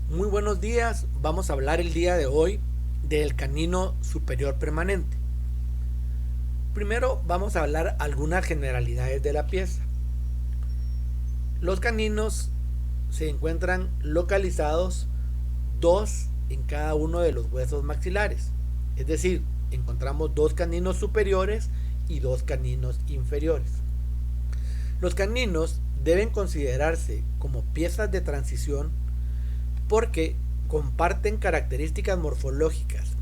Muy buenos días, vamos a hablar el día de hoy del canino superior permanente. Primero vamos a hablar algunas generalidades de la pieza. Los caninos se encuentran localizados dos en cada uno de los huesos maxilares. Es decir, encontramos dos caninos superiores y dos caninos inferiores. Los caninos deben considerarse como piezas de transición porque comparten características morfológicas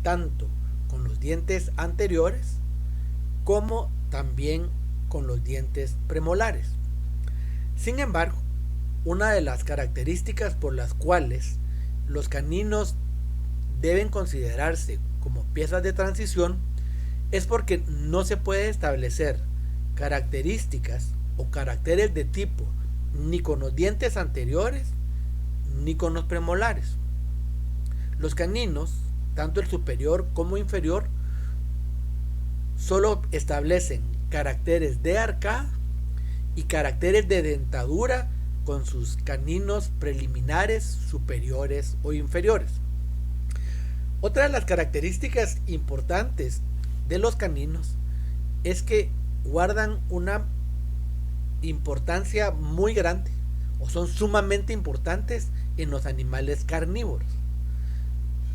tanto con los dientes anteriores como también con los dientes premolares. Sin embargo, una de las características por las cuales los caninos deben considerarse como piezas de transición es porque no se puede establecer características o caracteres de tipo ni con los dientes anteriores ni con los premolares. Los caninos, tanto el superior como inferior, solo establecen caracteres de arcada y caracteres de dentadura con sus caninos preliminares superiores o inferiores. Otra de las características importantes de los caninos es que guardan una importancia muy grande o son sumamente importantes en los animales carnívoros,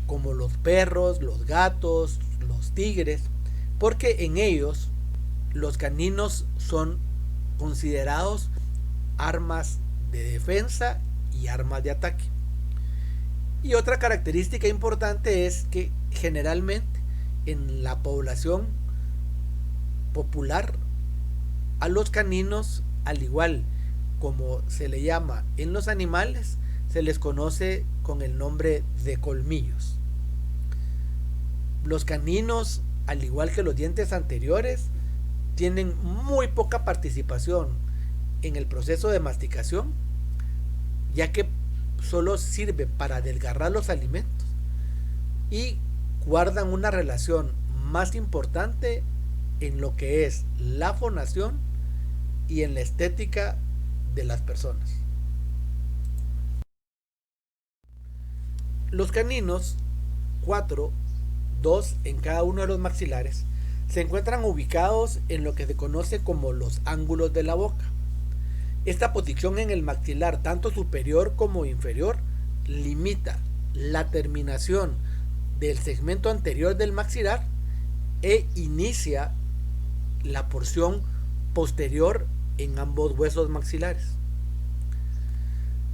como los perros, los gatos, los tigres, porque en ellos los caninos son considerados armas de defensa y armas de ataque. Y otra característica importante es que generalmente en la población popular a los caninos, al igual como se le llama en los animales, se les conoce con el nombre de colmillos. Los caninos, al igual que los dientes anteriores, tienen muy poca participación en el proceso de masticación, ya que solo sirve para desgarrar los alimentos y guardan una relación más importante en lo que es la fonación y en la estética de las personas. Los caninos, 4, 2 en cada uno de los maxilares, se encuentran ubicados en lo que se conoce como los ángulos de la boca. Esta posición en el maxilar, tanto superior como inferior, limita la terminación del segmento anterior del maxilar e inicia la porción posterior en ambos huesos maxilares.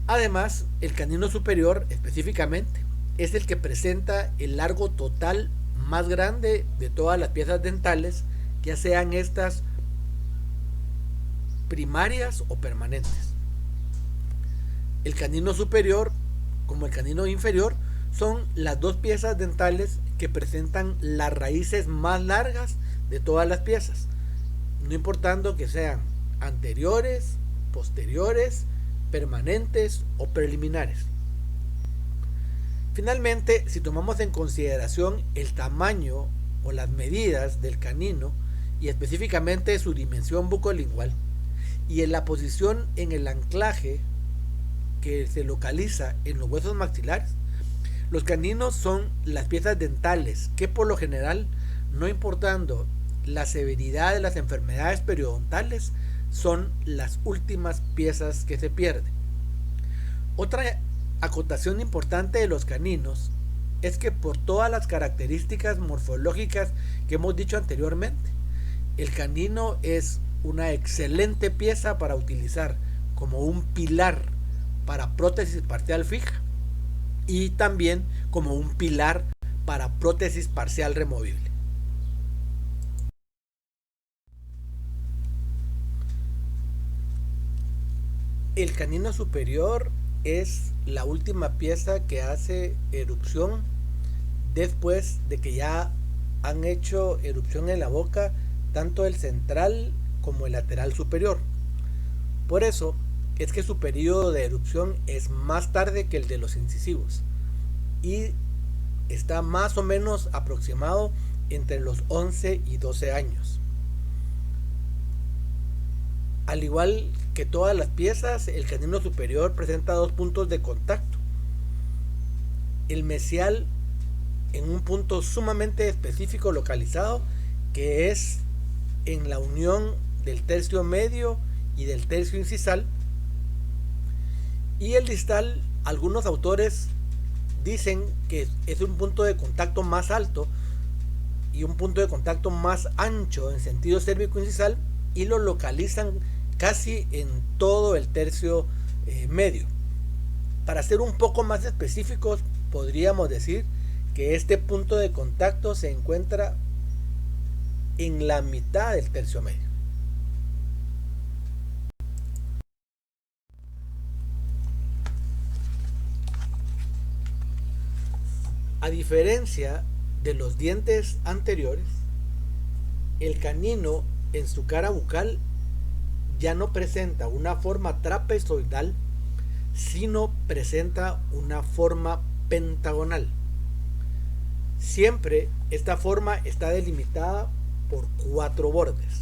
Además, el canino superior específicamente es el que presenta el largo total más grande de todas las piezas dentales, ya sean estas primarias o permanentes. El canino superior como el canino inferior son las dos piezas dentales que presentan las raíces más largas de todas las piezas, no importando que sean anteriores, posteriores, permanentes o preliminares. Finalmente, si tomamos en consideración el tamaño o las medidas del canino y específicamente su dimensión bucolingual y en la posición en el anclaje que se localiza en los huesos maxilares, los caninos son las piezas dentales que por lo general, no importando la severidad de las enfermedades periodontales, son las últimas piezas que se pierden. Otra acotación importante de los caninos es que por todas las características morfológicas que hemos dicho anteriormente, el canino es una excelente pieza para utilizar como un pilar para prótesis parcial fija y también como un pilar para prótesis parcial removible. El canino superior es la última pieza que hace erupción después de que ya han hecho erupción en la boca tanto el central como el lateral superior. Por eso es que su periodo de erupción es más tarde que el de los incisivos y está más o menos aproximado entre los 11 y 12 años. Al igual que todas las piezas, el canino superior presenta dos puntos de contacto. el mesial en un punto sumamente específico localizado, que es en la unión del tercio medio y del tercio incisal. Y el distal, algunos autores dicen que es un punto de contacto más alto y un punto de contacto más ancho en sentido cérvico-incisal, y lo localizan casi en todo el tercio medio. Para ser un poco más específicos, podríamos decir que este punto de contacto se encuentra en la mitad del tercio medio. A diferencia de los dientes anteriores, el canino en su cara bucal ya no presenta una forma trapezoidal, sino presenta una forma pentagonal. Siempre esta forma está delimitada por 4 bordes.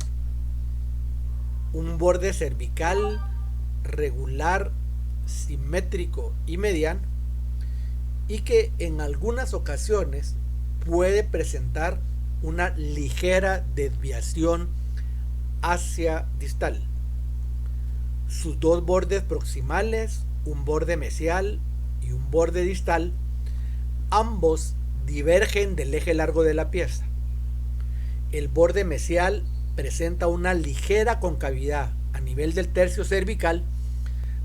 Un borde cervical, regular, simétrico y mediano, y que en algunas ocasiones puede presentar una ligera desviación hacia distal. Sus 2 bordes proximales, un borde mesial y un borde distal, ambos divergen del eje largo de la pieza. El borde mesial presenta una ligera concavidad a nivel del tercio cervical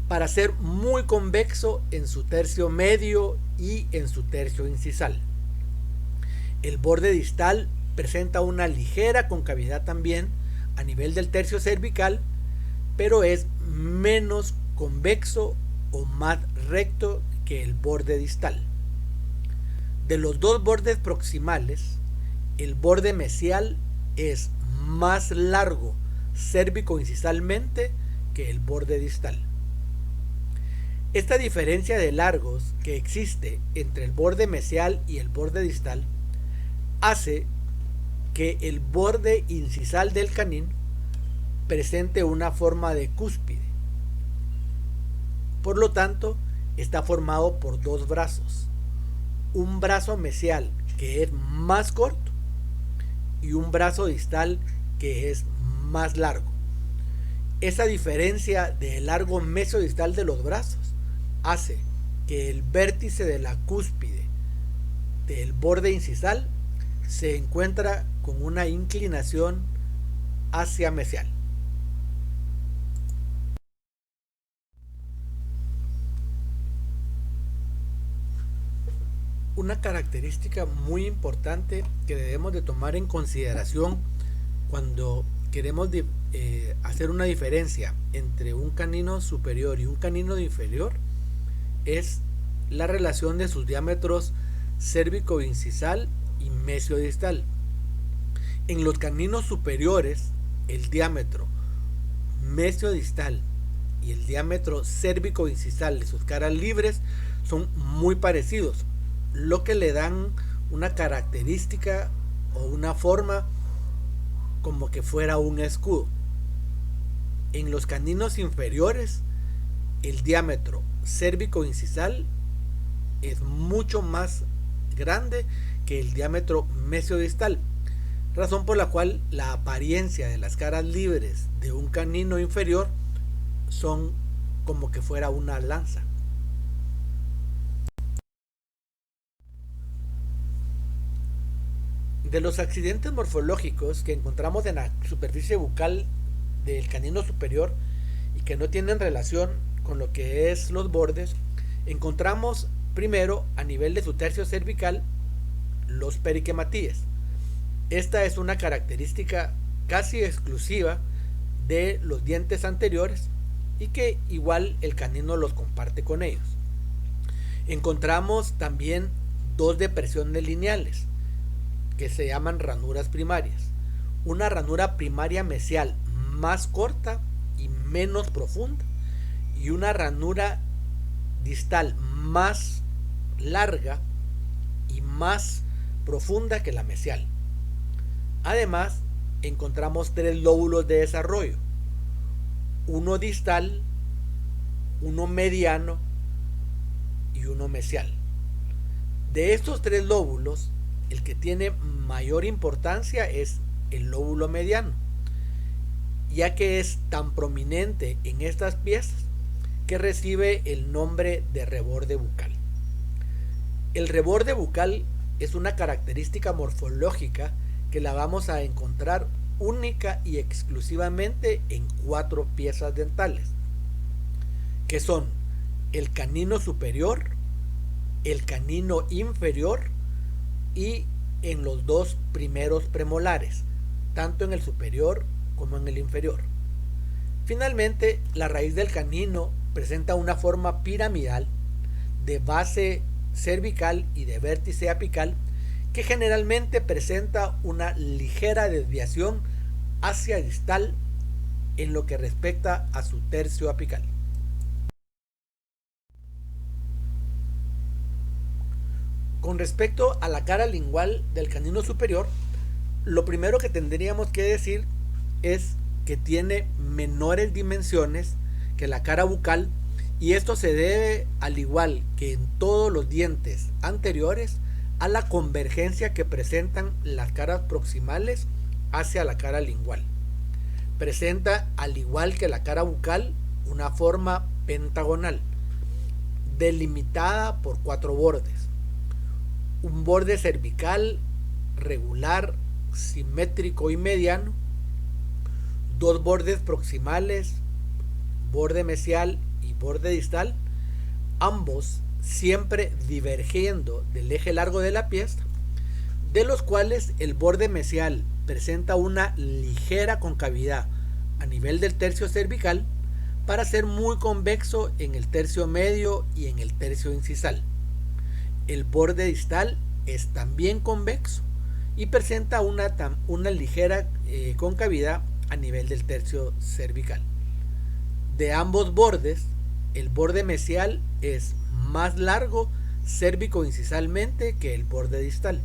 para ser muy convexo en su tercio medio y en su tercio incisal. El borde distal presenta una ligera concavidad también a nivel del tercio cervical, pero es menos convexo o más recto que el borde distal. De los 2 bordes proximales, el borde mesial es más largo cérvico-incisalmente que el borde distal. Esta diferencia de largos que existe entre el borde mesial y el borde distal hace que el borde incisal del canino presente una forma de cúspide. Por lo tanto, está formado por 2 brazos. Un brazo mesial que es más corto y un brazo distal que es más largo. Esa diferencia de largo mesodistal de los brazos hace que el vértice de la cúspide del borde incisal se encuentra con una inclinación hacia mesial. Una característica muy importante que debemos de tomar en consideración cuando queremos hacer una diferencia entre un canino superior y un canino inferior es la relación de sus diámetros cérvico-incisal y mesiodistal. En los caninos superiores, el diámetro mesiodistal y el diámetro cérvico-incisal de sus caras libres son muy parecidos, lo que le dan una característica o una forma como que fuera un escudo. En los caninos inferiores, el diámetro cérvico-incisal es mucho más grande que el diámetro mesiodistal, razón por la cual la apariencia de las caras libres de un canino inferior son como que fuera una lanza. De los accidentes morfológicos que encontramos en la superficie bucal del canino superior y que no tienen relación con lo que es los bordes, encontramos primero a nivel de su tercio cervical los periquematíes. Esta es una característica casi exclusiva de los dientes anteriores y que igual el canino los comparte con ellos. Encontramos también 2 depresiones lineales que se llaman ranuras primarias. Una ranura primaria mesial más corta y menos profunda, y una ranura distal más larga y más profunda que la mesial. Además, encontramos 3 lóbulos de desarrollo: uno distal, uno mediano y uno mesial. De estos tres lóbulos, el que tiene mayor importancia es el lóbulo mediano, ya que es tan prominente en estas piezas que recibe el nombre de reborde bucal. El reborde bucal es una característica morfológica que la vamos a encontrar única y exclusivamente en 4 piezas dentales, que son el canino superior, el canino inferior y en los 2 primeros premolares, tanto en el superior como en el inferior. Finalmente, la raíz del canino presenta una forma piramidal de base cervical y de vértice apical que generalmente presenta una ligera desviación hacia distal en lo que respecta a su tercio apical. Con respecto a la cara lingual del canino superior, lo primero que tendríamos que decir es que tiene menores dimensiones que la cara bucal, y esto se debe, al igual que en todos los dientes anteriores, a la convergencia que presentan las caras proximales hacia la cara lingual. Presenta, al igual que la cara bucal, una forma pentagonal, delimitada por 4 bordes. Un borde cervical regular, simétrico y mediano, 2 bordes proximales, borde mesial y borde distal, ambos siempre divergiendo del eje largo de la pieza, de los cuales el borde mesial presenta una ligera concavidad a nivel del tercio cervical para ser muy convexo en el tercio medio y en el tercio incisal. El borde distal es también convexo y presenta una ligera concavidad a nivel del tercio cervical. De ambos bordes, el borde mesial es más largo cérvico-incisalmente que el borde distal.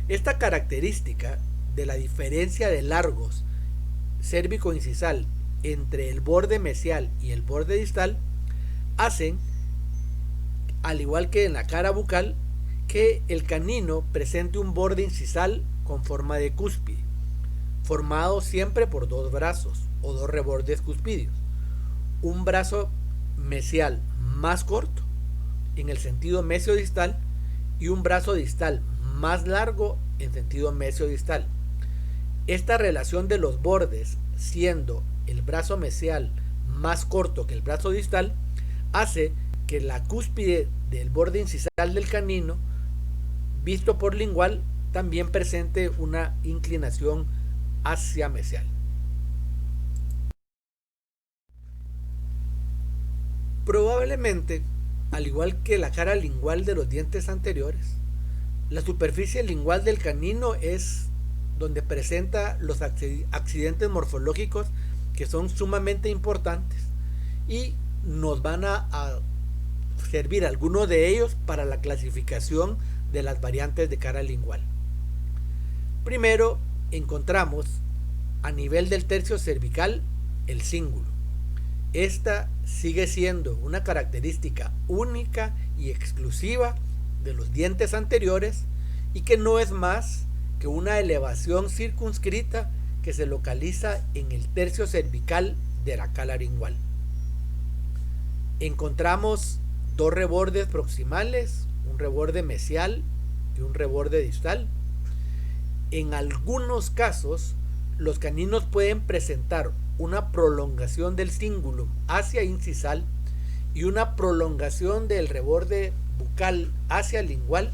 Esta característica de la diferencia de largos cérvico-incisal entre el borde mesial y el borde distal hacen, al igual que en la cara bucal, que el canino presente un borde incisal con forma de cúspide, formado siempre por 2 brazos o 2 rebordes cuspídeos. Un brazo mesial más corto en el sentido mesiodistal y un brazo distal más largo en sentido mesiodistal. Esta relación de los bordes, siendo el brazo mesial más corto que el brazo distal, hace que la cúspide del borde incisal del canino, visto por lingual, también presente una inclinación hacia mesial. Probablemente, al igual que la cara lingual de los dientes anteriores, la superficie lingual del canino es donde presenta los accidentes morfológicos que son sumamente importantes y nos van a servir algunos de ellos para la clasificación de las variantes de cara lingual. Primero encontramos a nivel del tercio cervical el cíngulo. Esta sigue siendo una característica única y exclusiva de los dientes anteriores y que no es más que una elevación circunscrita que se localiza en el tercio cervical de la cara lingual. Encontramos 2 rebordes proximales, un reborde mesial y un reborde distal. En algunos casos, los caninos pueden presentar una prolongación del cingulum hacia incisal y una prolongación del reborde bucal hacia lingual,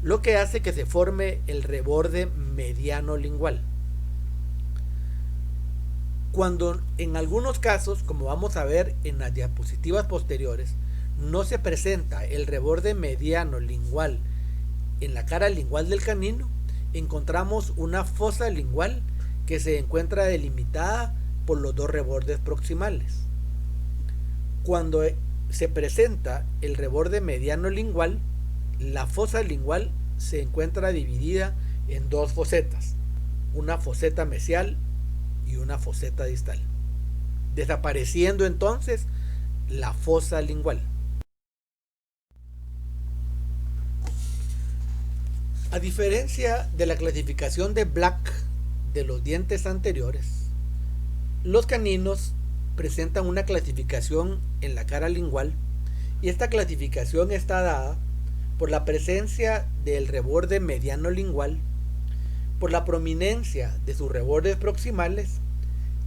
lo que hace que se forme el reborde mediano lingual. Cuando en algunos casos, como vamos a ver en las diapositivas posteriores, no se presenta el reborde mediano lingual en la cara lingual del canino, encontramos una fosa lingual que se encuentra delimitada por los 2 rebordes proximales. Cuando se presenta el reborde mediano lingual, la fosa lingual se encuentra dividida en 2 fosetas, una foseta mesial y una foseta distal, desapareciendo entonces la fosa lingual. A diferencia de la clasificación de Black de los dientes anteriores, los caninos presentan una clasificación en la cara lingual y esta clasificación está dada por la presencia del reborde mediano lingual, por la prominencia de sus rebordes proximales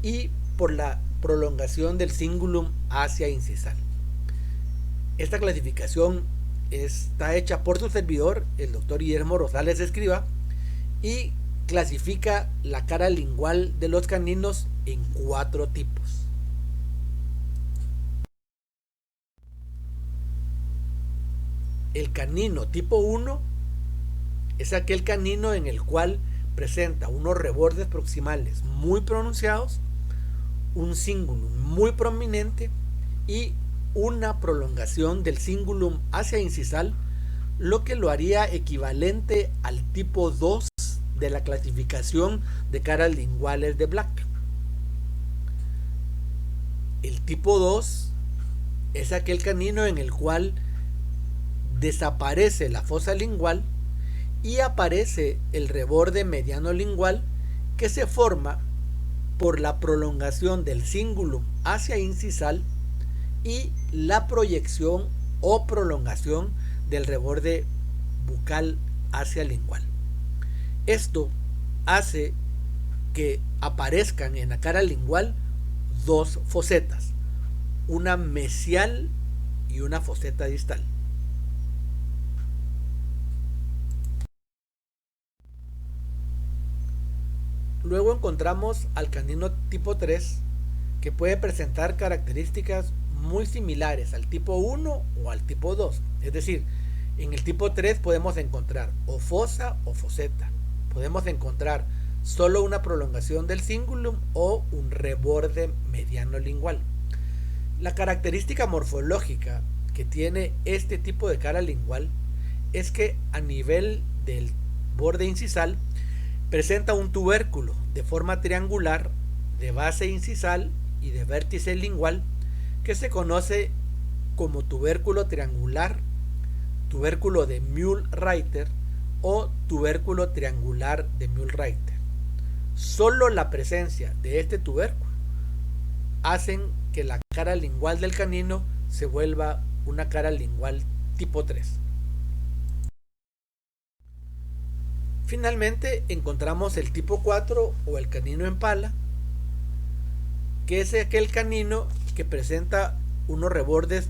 y por la prolongación del cingulum hacia incisal. Esta clasificación está hecha por su servidor, el doctor Guillermo Rosales Escriba, y clasifica la cara lingual de los caninos en 4 tipos. El canino tipo 1 es aquel canino en el cual presenta unos rebordes proximales muy pronunciados, un cingulum muy prominente y una prolongación del cingulum hacia incisal, lo que lo haría equivalente al tipo 2 de la clasificación de caras linguales de Black. El tipo 2 es aquel canino en el cual desaparece la fosa lingual y aparece el reborde mediano lingual, que se forma por la prolongación del cingulum hacia incisal y la proyección o prolongación del reborde bucal hacia lingual. Esto hace que aparezcan en la cara lingual 2 fosetas, una mesial y una foseta distal. Luego encontramos al canino tipo 3, que puede presentar características muy similares al tipo 1 o al tipo 2. Es decir, en el tipo 3 podemos encontrar o fosa o foseta. Podemos encontrar solo una prolongación del cingulum o un reborde mediano lingual. La característica morfológica que tiene este tipo de cara lingual es que a nivel del borde incisal presenta un tubérculo de forma triangular de base incisal y de vértice lingual, que se conoce como tubérculo triangular, tubérculo de Mühlreiter o tubérculo triangular de Mühlreiter. Solo la presencia de este tubérculo hacen que la cara lingual del canino se vuelva una cara lingual tipo 3. Finalmente encontramos el tipo 4 o el canino en pala, que es aquel canino que presenta unos rebordes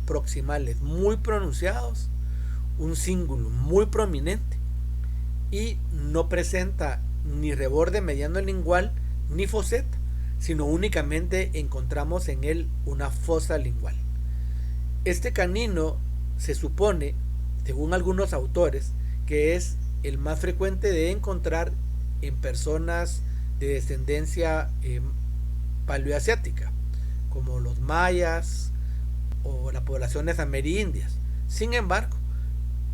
proximales muy pronunciados, un cingulum muy prominente y no presenta ni reborde mediano lingual ni foseta, sino únicamente encontramos en él una fosa lingual. Este canino se supone, según algunos autores, que es el más frecuente de encontrar en personas de descendencia paleoasiática, como los mayas o las poblaciones amerindias. Sin embargo,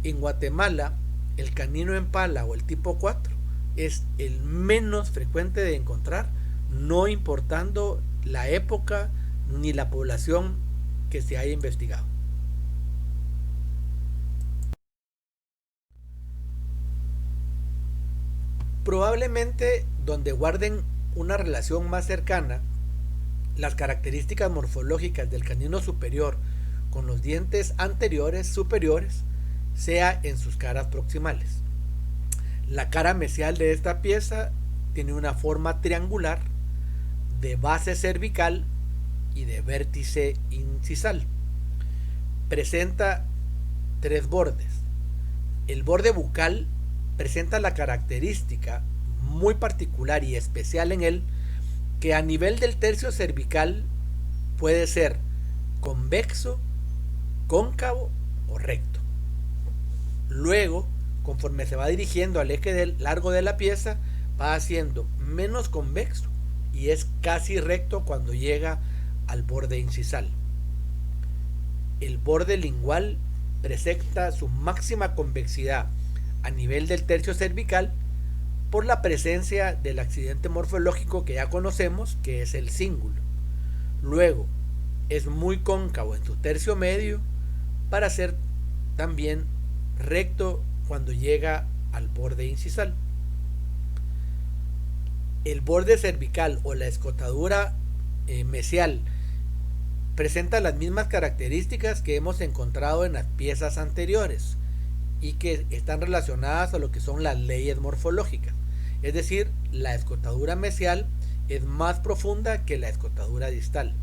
en Guatemala, el canino en pala o el tipo 4 es el menos frecuente de encontrar, no importando la época ni la población que se haya investigado. Probablemente donde guarden una relación más cercana las características morfológicas del canino superior con los dientes anteriores superiores sea en sus caras proximales. La cara mesial de esta pieza tiene una forma triangular de base cervical y de vértice incisal. Presenta 3 bordes. El borde bucal presenta la característica muy particular y especial en él que a nivel del tercio cervical puede ser convexo, cóncavo o recto. Luego, conforme se va dirigiendo al eje largo de la pieza, va haciendo menos convexo y es casi recto cuando llega al borde incisal. El borde lingual presenta su máxima convexidad a nivel del tercio cervical por la presencia del accidente morfológico que ya conocemos, que es el cíngulo. Luego es muy cóncavo en su tercio medio para ser también recto cuando llega al borde incisal. El borde cervical o la escotadura mesial presenta las mismas características que hemos encontrado en las piezas anteriores y que están relacionadas a lo que son las leyes morfológicas. Es decir, la escotadura mesial es más profunda que la escotadura distal.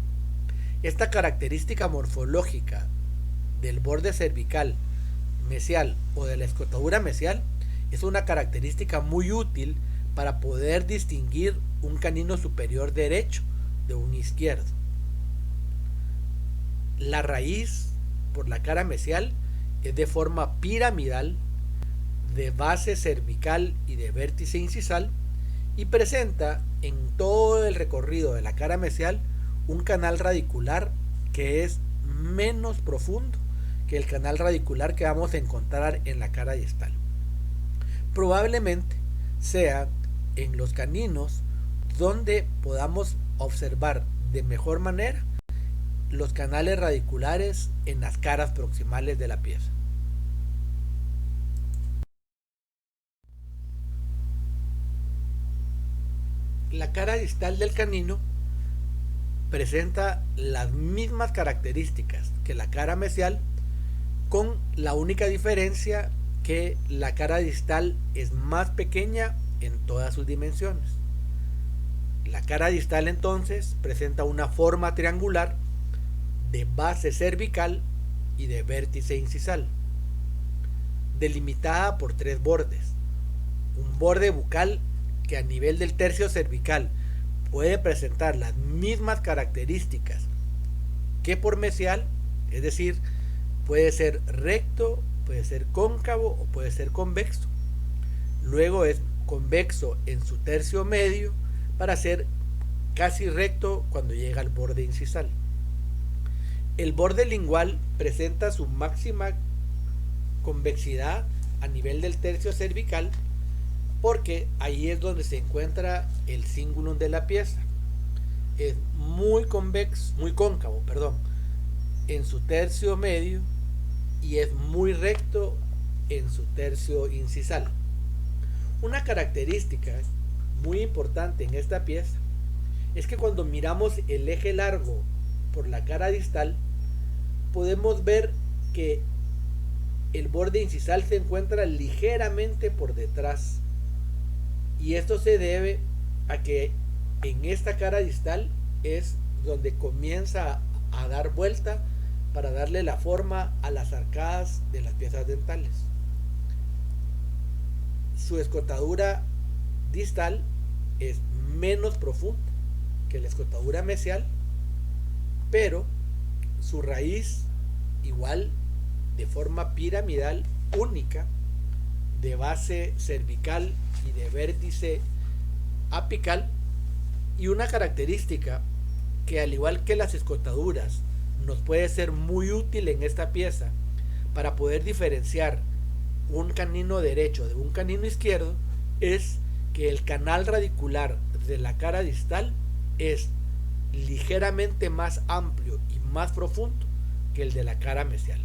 Esta característica morfológica del borde cervical mesial o de la escotadura mesial es una característica muy útil para poder distinguir un canino superior derecho de un izquierdo. La raíz por la cara mesial es de forma piramidal, de base cervical y de vértice incisal, y presenta en todo el recorrido de la cara mesial un canal radicular que es menos profundo que el canal radicular que vamos a encontrar en la cara distal. Probablemente sea en los caninos donde podamos observar de mejor manera los canales radiculares en las caras proximales de la pieza. La cara distal del canino presenta las mismas características que la cara mesial, con la única diferencia que la cara distal es más pequeña en todas sus dimensiones. La cara distal entonces presenta una forma triangular de base cervical y de vértice incisal, delimitada por tres bordes. Un borde bucal que a nivel del tercio cervical puede presentar las mismas características que por mesial, es decir, puede ser recto, puede ser cóncavo o puede ser convexo. Luego es convexo en su tercio medio para ser casi recto cuando llega al borde incisal. El borde lingual presenta su máxima convexidad a nivel del tercio cervical, porque ahí es donde se encuentra el cingulum de la pieza. Es muy cóncavo, en su tercio medio y es muy recto en su tercio incisal. Una característica muy importante en esta pieza es que cuando miramos el eje largo por la cara distal, podemos ver que el borde incisal se encuentra ligeramente por detrás, y esto se debe a que en esta cara distal es donde comienza a dar vuelta para darle la forma a las arcadas de las piezas dentales. Su escotadura distal es menos profunda que la escotadura mesial, pero su raíz igual de forma piramidal única, de base cervical y de vértice apical, y una característica que, al igual que las escotaduras, nos puede ser muy útil en esta pieza para poder diferenciar un canino derecho de un canino izquierdo, es que el canal radicular de la cara distal es ligeramente más amplio y más profundo que el de la cara mesial.